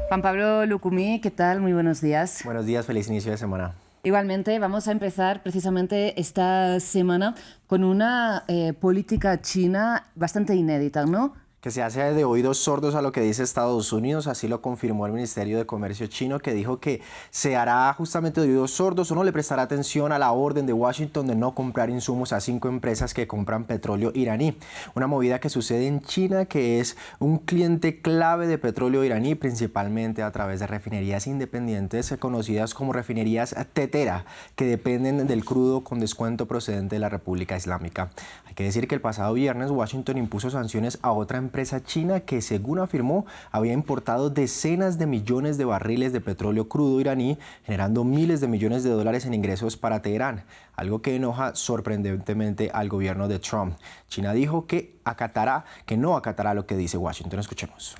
Juan Pablo Lucumí, ¿qué tal? Muy buenos días. Buenos días, feliz inicio de semana. Igualmente, vamos a empezar precisamente esta semana con una política china bastante inédita, ¿no? Que se hace de oídos sordos a lo que dice Estados Unidos, así lo confirmó el Ministerio de Comercio chino, que dijo que se hará justamente de oídos sordos o no le prestará atención a la orden de Washington de no comprar insumos a 5 empresas que compran petróleo iraní. Una movida que sucede en China, que es un cliente clave de petróleo iraní, principalmente a través de refinerías independientes conocidas como refinerías tetera, que dependen del crudo con descuento procedente de la República Islámica. Hay que decir que el pasado viernes Washington impuso sanciones a otra empresa china que, según afirmó, había importado decenas de millones de barriles de petróleo crudo iraní, generando miles de millones de dólares en ingresos para Teherán, algo que enoja sorprendentemente al gobierno de Trump. China dijo que no acatará lo que dice Washington. Escuchemos.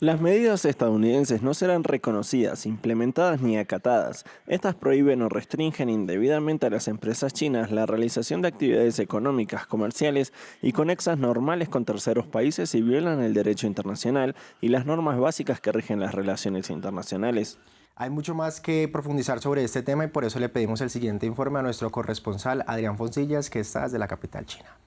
Las medidas estadounidenses no serán reconocidas, implementadas ni acatadas. Estas prohíben o restringen indebidamente a las empresas chinas la realización de actividades económicas, comerciales y conexas normales con terceros países y violan el derecho internacional y las normas básicas que rigen las relaciones internacionales. Hay mucho más que profundizar sobre este tema y por eso le pedimos el siguiente informe a nuestro corresponsal Adrián Foncillas, que está desde la capital china.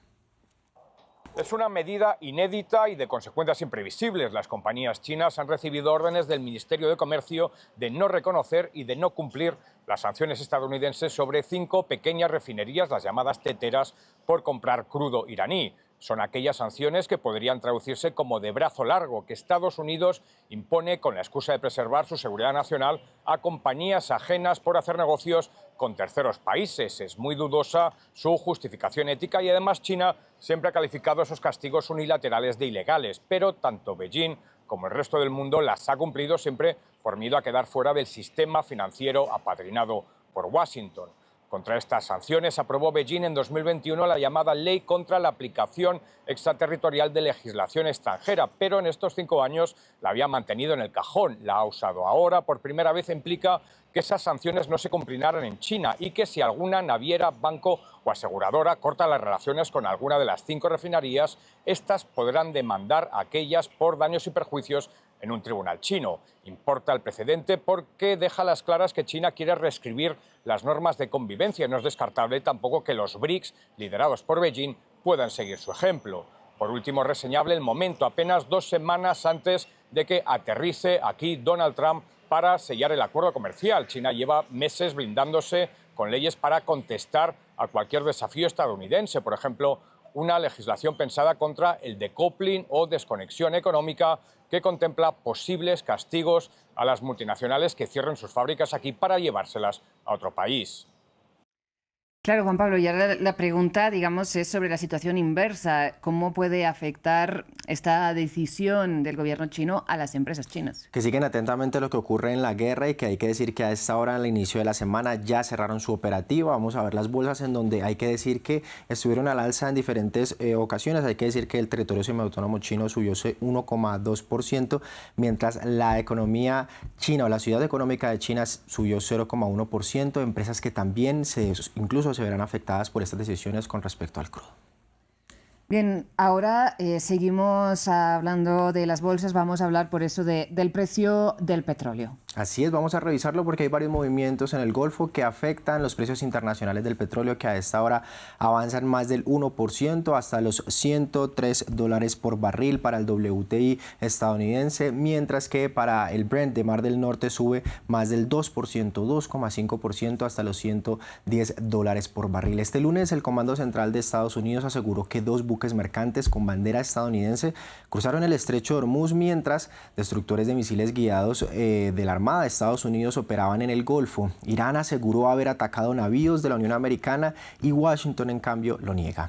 Es una medida inédita y de consecuencias imprevisibles. Las compañías chinas han recibido órdenes del Ministerio de Comercio de no reconocer y de no cumplir las sanciones estadounidenses sobre 5 pequeñas refinerías, las llamadas teteras, por comprar crudo iraní. Son aquellas sanciones que podrían traducirse como de brazo largo, que Estados Unidos impone con la excusa de preservar su seguridad nacional a compañías ajenas por hacer negocios con terceros países. Es muy dudosa su justificación ética y además China siempre ha calificado esos castigos unilaterales de ilegales, pero tanto Beijing como el resto del mundo las ha cumplido siempre por miedo a quedar fuera del sistema financiero apadrinado por Washington. Contra estas sanciones aprobó Beijing en 2021 la llamada Ley contra la aplicación extraterritorial de legislación extranjera, pero en estos 5 años la había mantenido en el cajón. La ha usado ahora. Por primera vez implica que esas sanciones no se cumplirán en China y que si alguna naviera, banco o aseguradora corta las relaciones con alguna de las 5 refinerías, estas podrán demandar a aquellas por daños y perjuicios en un tribunal chino. Importa el precedente porque deja a las claras que China quiere reescribir las normas de convivencia. No es descartable tampoco que los BRICS, liderados por Beijing, puedan seguir su ejemplo. Por último, reseñable el momento, apenas 2 semanas antes de que aterrice aquí Donald Trump para sellar el acuerdo comercial. China lleva meses blindándose con leyes para contestar a cualquier desafío estadounidense. Por ejemplo, una legislación pensada contra el decoupling o desconexión económica que contempla posibles castigos a las multinacionales que cierren sus fábricas aquí para llevárselas a otro país. Claro, Juan Pablo, y ahora la pregunta, digamos, es sobre la situación inversa. ¿Cómo puede afectar esta decisión del gobierno chino a las empresas chinas? Que siguen atentamente lo que ocurre en la guerra y que hay que decir que a esta hora, al inicio de la semana, ya cerraron su operativa. Vamos a ver las bolsas en donde hay que decir que estuvieron al alza en diferentes ocasiones. Hay que decir que el territorio semiautónomo chino subió 1,2%, mientras la economía china o la ciudad económica de China subió 0,1%. Empresas que también incluso se verán afectadas por estas decisiones con respecto al crudo. Bien, ahora seguimos hablando de las bolsas, vamos a hablar por eso del precio del petróleo. Así es, vamos a revisarlo porque hay varios movimientos en el Golfo que afectan los precios internacionales del petróleo, que a esta hora avanzan más del 1% hasta los $103 por barril para el WTI estadounidense, mientras que para el Brent de Mar del Norte sube más del 2%, 2,5% hasta los $110 por barril. Este lunes el Comando Central de Estados Unidos aseguró que 2 buques mercantes con bandera estadounidense cruzaron el estrecho de Hormuz mientras destructores de misiles guiados de la Armada de Estados Unidos operaban en el Golfo. Irán aseguró haber atacado navíos de la Unión Americana y Washington, en cambio, lo niega.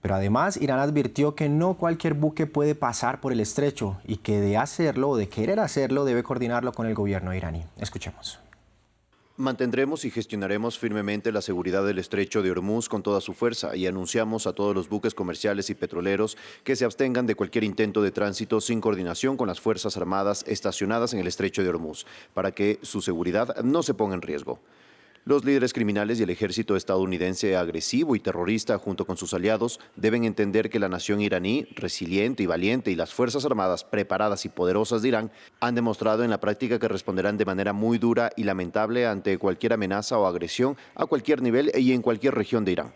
Pero además, Irán advirtió que no cualquier buque puede pasar por el estrecho y que de hacerlo o de querer hacerlo debe coordinarlo con el gobierno iraní. Escuchemos. Mantendremos y gestionaremos firmemente la seguridad del estrecho de Hormuz con toda su fuerza y anunciamos a todos los buques comerciales y petroleros que se abstengan de cualquier intento de tránsito sin coordinación con las Fuerzas Armadas estacionadas en el estrecho de Hormuz, para que su seguridad no se ponga en riesgo. Los líderes criminales y el ejército estadounidense agresivo y terrorista, junto con sus aliados, deben entender que la nación iraní, resiliente y valiente, y las Fuerzas Armadas preparadas y poderosas de Irán, han demostrado en la práctica que responderán de manera muy dura y lamentable ante cualquier amenaza o agresión a cualquier nivel y en cualquier región de Irán.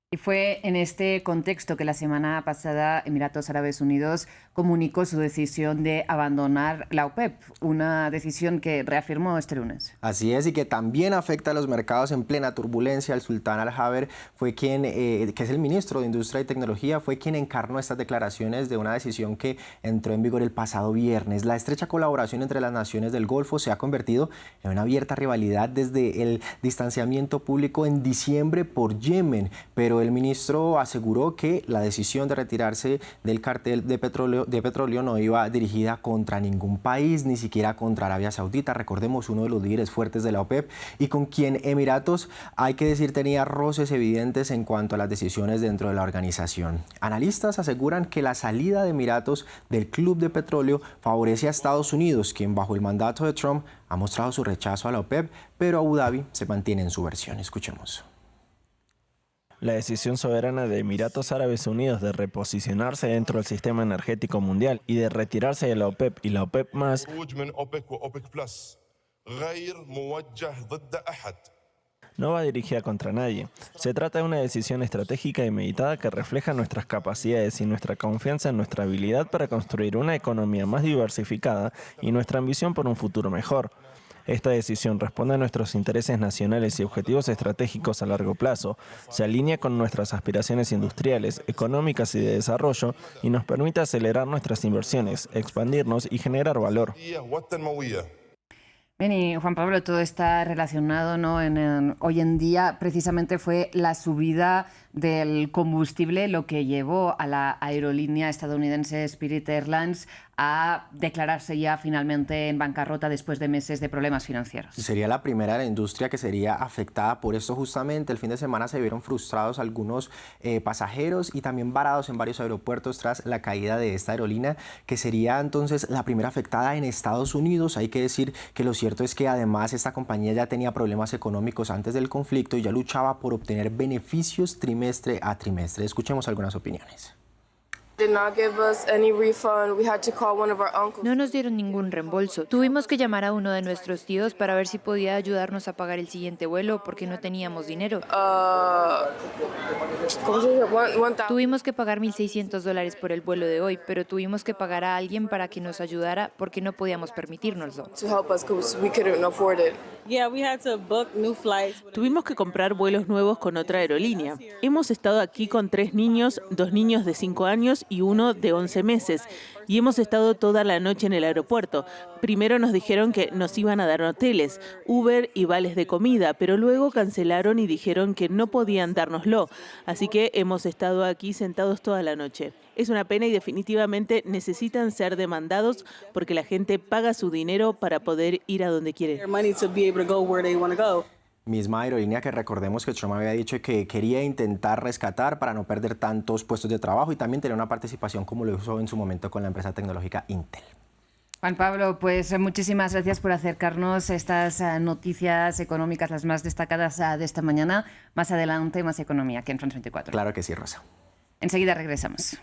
Y fue en este contexto que la semana pasada Emiratos Árabes Unidos comunicó su decisión de abandonar la OPEP, una decisión que reafirmó este lunes. Así es, y que también afecta a los mercados en plena turbulencia. El sultán Al-Jaber fue quien, que es el ministro de Industria y Tecnología, fue quien encarnó estas declaraciones de una decisión que entró en vigor el pasado viernes. La estrecha colaboración entre las naciones del Golfo se ha convertido en una abierta rivalidad desde el distanciamiento público en diciembre por Yemen, pero el ministro aseguró que la decisión de retirarse del cartel de petróleo no iba dirigida contra ningún país, ni siquiera contra Arabia Saudita. Recordemos, uno de los líderes fuertes de la OPEP y con quien Emiratos, hay que decir, tenía roces evidentes en cuanto a las decisiones dentro de la organización. Analistas aseguran que la salida de Emiratos del club de petróleo favorece a Estados Unidos, quien bajo el mandato de Trump ha mostrado su rechazo a la OPEP, pero Abu Dhabi se mantiene en su versión. Escuchemos. La decisión soberana de Emiratos Árabes Unidos de reposicionarse dentro del sistema energético mundial y de retirarse de la OPEP y la OPEP+, no va dirigida contra nadie. Se trata de una decisión estratégica y meditada que refleja nuestras capacidades y nuestra confianza en nuestra habilidad para construir una economía más diversificada y nuestra ambición por un futuro mejor. Esta decisión responde a nuestros intereses nacionales y objetivos estratégicos a largo plazo, se alinea con nuestras aspiraciones industriales, económicas y de desarrollo y nos permite acelerar nuestras inversiones, expandirnos y generar valor. Bien, y Juan Pablo, todo está relacionado, ¿no? Hoy en día precisamente fue la subida del combustible lo que llevó a la aerolínea estadounidense Spirit Airlines a declararse ya finalmente en bancarrota después de meses de problemas financieros. Sería la primera de la industria que sería afectada por esto justamente. El fin de semana se vieron frustrados algunos pasajeros y también varados en varios aeropuertos tras la caída de esta aerolínea, que sería entonces la primera afectada en Estados Unidos. Hay que decir que lo cierto es que además esta compañía ya tenía problemas económicos antes del conflicto y ya luchaba por obtener beneficios trimestre a trimestre. Escuchemos algunas opiniones. No nos dieron ningún reembolso. Tuvimos que llamar a uno de nuestros tíos para ver si podía ayudarnos a pagar el siguiente vuelo porque no teníamos dinero. Tuvimos que pagar $1,600 por el vuelo de hoy, pero tuvimos que pagar a alguien para que nos ayudara porque no podíamos permitírnoslo. Tuvimos que comprar vuelos nuevos con otra aerolínea. Hemos estado aquí con 3 niños, 2 niños de 5 años y uno de 11 meses. Y hemos estado toda la noche en el aeropuerto. Primero nos dijeron que nos iban a dar hoteles, Uber y vales de comida, pero luego cancelaron y dijeron que no podían dárnoslo. Así que hemos estado aquí sentados toda la noche. Es una pena y definitivamente necesitan ser demandados porque la gente paga su dinero para poder ir a donde quiere. Misma aerolínea que recordemos que Trump había dicho que quería intentar rescatar para no perder tantos puestos de trabajo y también tener una participación como lo hizo en su momento con la empresa tecnológica Intel. Juan Pablo, pues muchísimas gracias por acercarnos a estas noticias económicas, las más destacadas de esta mañana. Más adelante, más economía aquí en France 24. Claro que sí, Rosa. Enseguida regresamos.